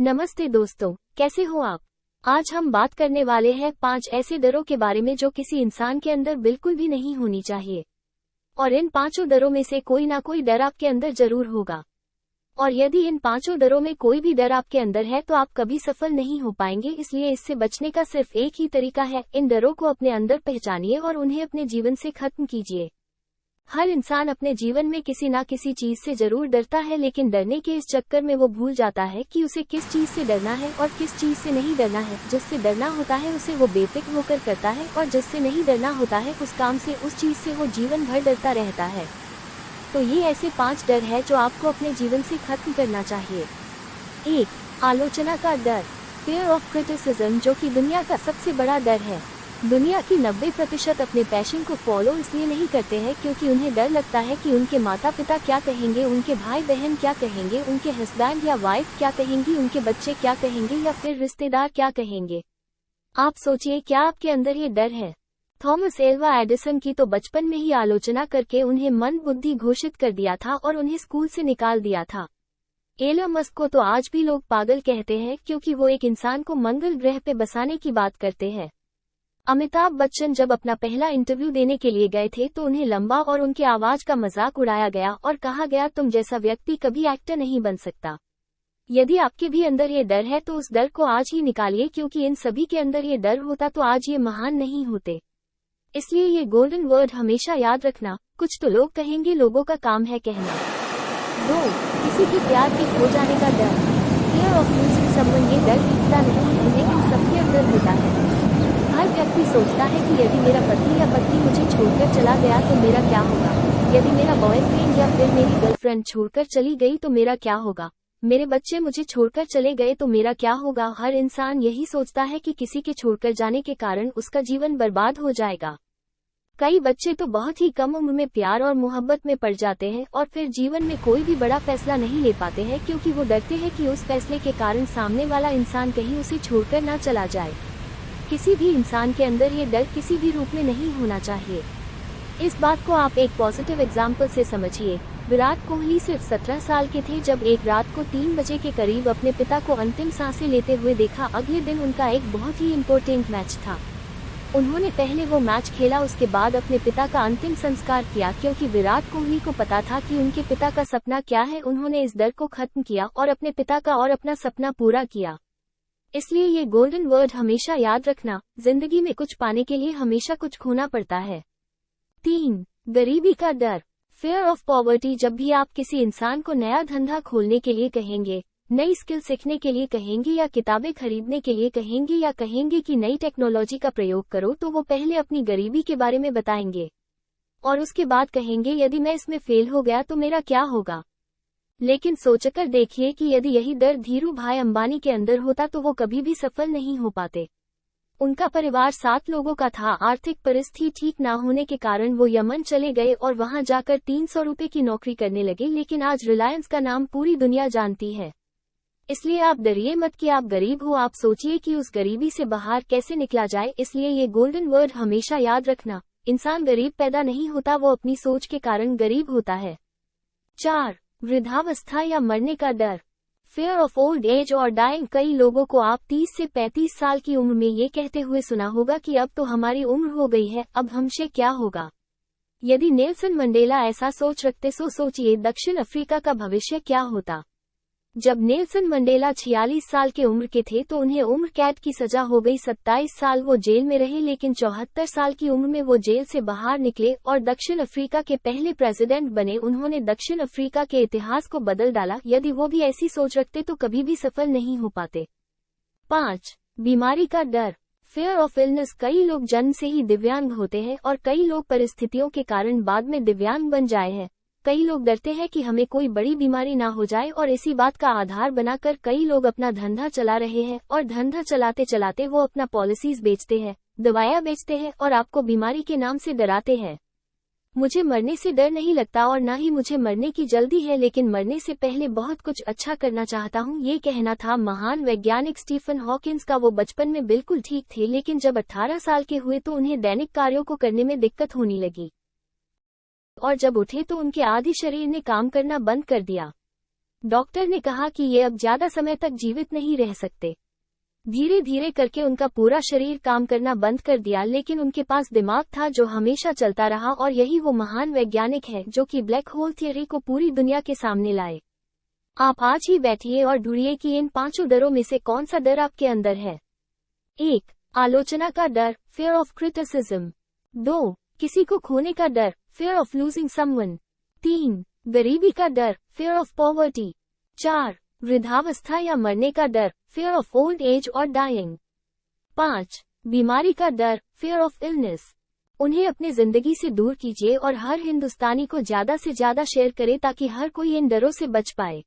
नमस्ते दोस्तों, कैसे हो आप। आज हम बात करने वाले हैं 5 ऐसे डरों के बारे में जो किसी इंसान के अंदर बिल्कुल भी नहीं होनी चाहिए। और इन 5 डरों में से कोई ना कोई डर आपके अंदर जरूर होगा। और यदि इन 5 डरों में कोई भी डर आपके अंदर है तो आप कभी सफल नहीं हो पाएंगे। इसलिए इससे बचने का सिर्फ एक ही तरीका है, इन डरों को अपने अंदर पहचानिए और उन्हें अपने जीवन से खत्म कीजिए। हर इंसान अपने जीवन में किसी ना किसी चीज से जरूर डरता है, लेकिन डरने के इस चक्कर में वो भूल जाता है कि उसे किस चीज से डरना है और किस चीज से नहीं डरना है। जिससे डरना होता है उसे वो बेफिक्र होकर करता है, और जिससे नहीं डरना होता है उस काम से, उस चीज से वो जीवन भर डरता रहता है। तो ये ऐसे 5 डर है जो आपको अपने जीवन से खत्म करना चाहिए। 1. आलोचना का डर, फियर ऑफ क्रिटिसिज्म, जो कि दुनिया का सबसे बड़ा डर है। दुनिया की 90% अपने पैशन को फॉलो इसलिए नहीं करते हैं क्योंकि उन्हें डर लगता है कि उनके माता पिता क्या कहेंगे, उनके भाई बहन क्या कहेंगे, उनके हस्बैंड या वाइफ क्या कहेंगी, उनके बच्चे क्या कहेंगे या फिर रिश्तेदार क्या कहेंगे। आप सोचिए, क्या आपके अंदर ये डर है। थॉमस एल्वा एडिसन की तो बचपन में ही आलोचना करके उन्हें मंद बुद्धि घोषित कर दिया था और उन्हें स्कूल से निकाल दिया था। एलन मस्क को तो आज भी लोग पागल कहते हैं क्योंकि वो एक इंसान को मंगल ग्रह पे बसाने की बात करते हैं। अमिताभ बच्चन जब अपना पहला इंटरव्यू देने के लिए गए थे तो उन्हें लंबा और उनके आवाज का मजाक उड़ाया गया और कहा गया, तुम जैसा व्यक्ति कभी एक्टर नहीं बन सकता। यदि आपके भी अंदर ये डर है तो उस डर को आज ही निकालिए, क्योंकि इन सभी के अंदर ये डर होता तो आज ये महान नहीं होते। इसलिए ये गोल्डन वर्ड हमेशा याद रखना, कुछ तो लोग कहेंगे, लोगों का काम है कहना। 2. किसी के प्यार के खो जाने का डर, फियर ऑफ लूजिंग समवन। ये डर दिखता नहीं है लेकिन सबके अंदर होता है। हर व्यक्ति सोचता है कि यदि मेरा पति या पत्नी मुझे छोड़कर चला गया तो मेरा क्या होगा, यदि मेरा बॉयफ्रेंड या फिर मेरी गर्लफ्रेंड छोड़कर चली गई तो मेरा क्या होगा, मेरे बच्चे मुझे छोड़कर चले गए तो मेरा क्या होगा। हर इंसान यही सोचता है कि किसी के छोड़कर जाने के कारण उसका जीवन बर्बाद हो जाएगा। कई बच्चे तो बहुत ही कम उम्र में प्यार और मोहब्बत में पड़ जाते हैं और फिर जीवन में कोई भी बड़ा फैसला नहीं ले पाते हैं क्योंकि वो डरते हैं कि उस फैसले के कारण सामने वाला इंसान कहीं उसे छोड़कर ना चला जाए। किसी भी इंसान के अंदर ये डर किसी भी रूप में नहीं होना चाहिए। इस बात को आप एक पॉजिटिव एग्जाम्पल से समझिए। विराट कोहली सिर्फ 17 साल के थे जब एक रात को 3 बजे के करीब अपने पिता को अंतिम सांसें लेते हुए देखा। अगले दिन उनका एक बहुत ही इम्पोर्टेंट मैच था। उन्होंने पहले वो मैच खेला, उसके बाद अपने पिता का अंतिम संस्कार किया। क्योंकि विराट कोहली को पता था कि उनके पिता का सपना क्या है, उन्होंने इस डर को खत्म किया और अपने पिता का और अपना सपना पूरा किया। इसलिए ये गोल्डन वर्ड हमेशा याद रखना, जिंदगी में कुछ पाने के लिए हमेशा कुछ खोना पड़ता है। 3. गरीबी का डर, फियर ऑफ पॉवर्टी। जब भी आप किसी इंसान को नया धंधा खोलने के लिए कहेंगे, नई स्किल सीखने के लिए कहेंगे या किताबें खरीदने के लिए कहेंगे या कहेंगे कि नई टेक्नोलॉजी का प्रयोग करो, तो वो पहले अपनी गरीबी के बारे में बताएंगे और उसके बाद कहेंगे, यदि मैं इसमें फेल हो गया तो मेरा क्या होगा। लेकिन सोचकर देखिए कि यदि यही डर धीरू भाई अंबानी के अंदर होता तो वो कभी भी सफल नहीं हो पाते। उनका परिवार 7 लोगों का था। आर्थिक परिस्थिति ठीक ना होने के कारण वो यमन चले गए और वहां जाकर 300 रुपए की नौकरी करने लगे। लेकिन आज रिलायंस का नाम पूरी दुनिया जानती है। इसलिए आप डरिए मत कि आप गरीब हो, आप सोचिए कि उस गरीबी से बाहर कैसे निकला जाए। इसलिए ये गोल्डन वर्ड हमेशा याद रखना, इंसान गरीब पैदा नहीं होता, वो अपनी सोच के कारण गरीब होता है। 4. वृद्धावस्था या मरने का डर, फियर ऑफ ओल्ड एज और डाइंग। कई लोगों को आप 30 से 35 साल की उम्र में ये कहते हुए सुना होगा कि अब तो हमारी उम्र हो गई है, अब हमसे क्या होगा। यदि नेल्सन मंडेला ऐसा सोच रखते तो सोचिए दक्षिण अफ्रीका का भविष्य क्या होता। जब नेल्सन मंडेला 46 साल के उम्र के थे तो उन्हें उम्र कैद की सजा हो गई। 27 साल वो जेल में रहे, लेकिन 74 साल की उम्र में वो जेल से बाहर निकले और दक्षिण अफ्रीका के पहले प्रेसिडेंट बने। उन्होंने दक्षिण अफ्रीका के इतिहास को बदल डाला। यदि वो भी ऐसी सोच रखते तो कभी भी सफल नहीं हो पाते। 5. बीमारी का डर, फियर ऑफ इलनेस। कई लोग जन्म से ही दिव्यांग होते हैं और कई लोग परिस्थितियों के कारण बाद में दिव्यांग बन जाए हैं। कई लोग डरते हैं कि हमें कोई बड़ी बीमारी ना हो जाए और इसी बात का आधार बनाकर कई लोग अपना धंधा चला रहे हैं और धंधा चलाते चलाते वो अपना पॉलिसीज बेचते हैं, दवाइयाँ बेचते हैं और आपको बीमारी के नाम से डराते हैं। मुझे मरने से डर नहीं लगता और ना ही मुझे मरने की जल्दी है, लेकिन मरने से पहले बहुत कुछ अच्छा करना चाहता हूँ। ये कहना था महान वैज्ञानिक स्टीफन हॉकिंस का। वो बचपन में बिल्कुल ठीक थे, लेकिन जब 18 साल के हुए तो उन्हें दैनिक कार्यों को करने में दिक्कत होने लगी और जब उठे तो उनके आधे शरीर ने काम करना बंद कर दिया। डॉक्टर ने कहा कि ये अब ज्यादा समय तक जीवित नहीं रह सकते। धीरे धीरे करके उनका पूरा शरीर काम करना बंद कर दिया, लेकिन उनके पास दिमाग था जो हमेशा चलता रहा, और यही वो महान वैज्ञानिक है जो कि ब्लैक होल थियरी को पूरी दुनिया के सामने लाए। आप आज ही बैठिए और ढूंढिए कि इन 5 डरों में से कौन सा डर आपके अंदर है। 1. आलोचना का डर, fear of criticism। 2. किसी को खोने का डर, fear of losing someone। 3. गरीबी का डर, fear of poverty। 4. वृद्धावस्था या मरने का डर, fear of old age और dying। 5. बीमारी का डर, fear of illness। उन्हें अपनी जिंदगी से दूर कीजिए और हर हिंदुस्तानी को ज्यादा से ज्यादा शेयर करें ताकि हर कोई इन डरों से बच पाए।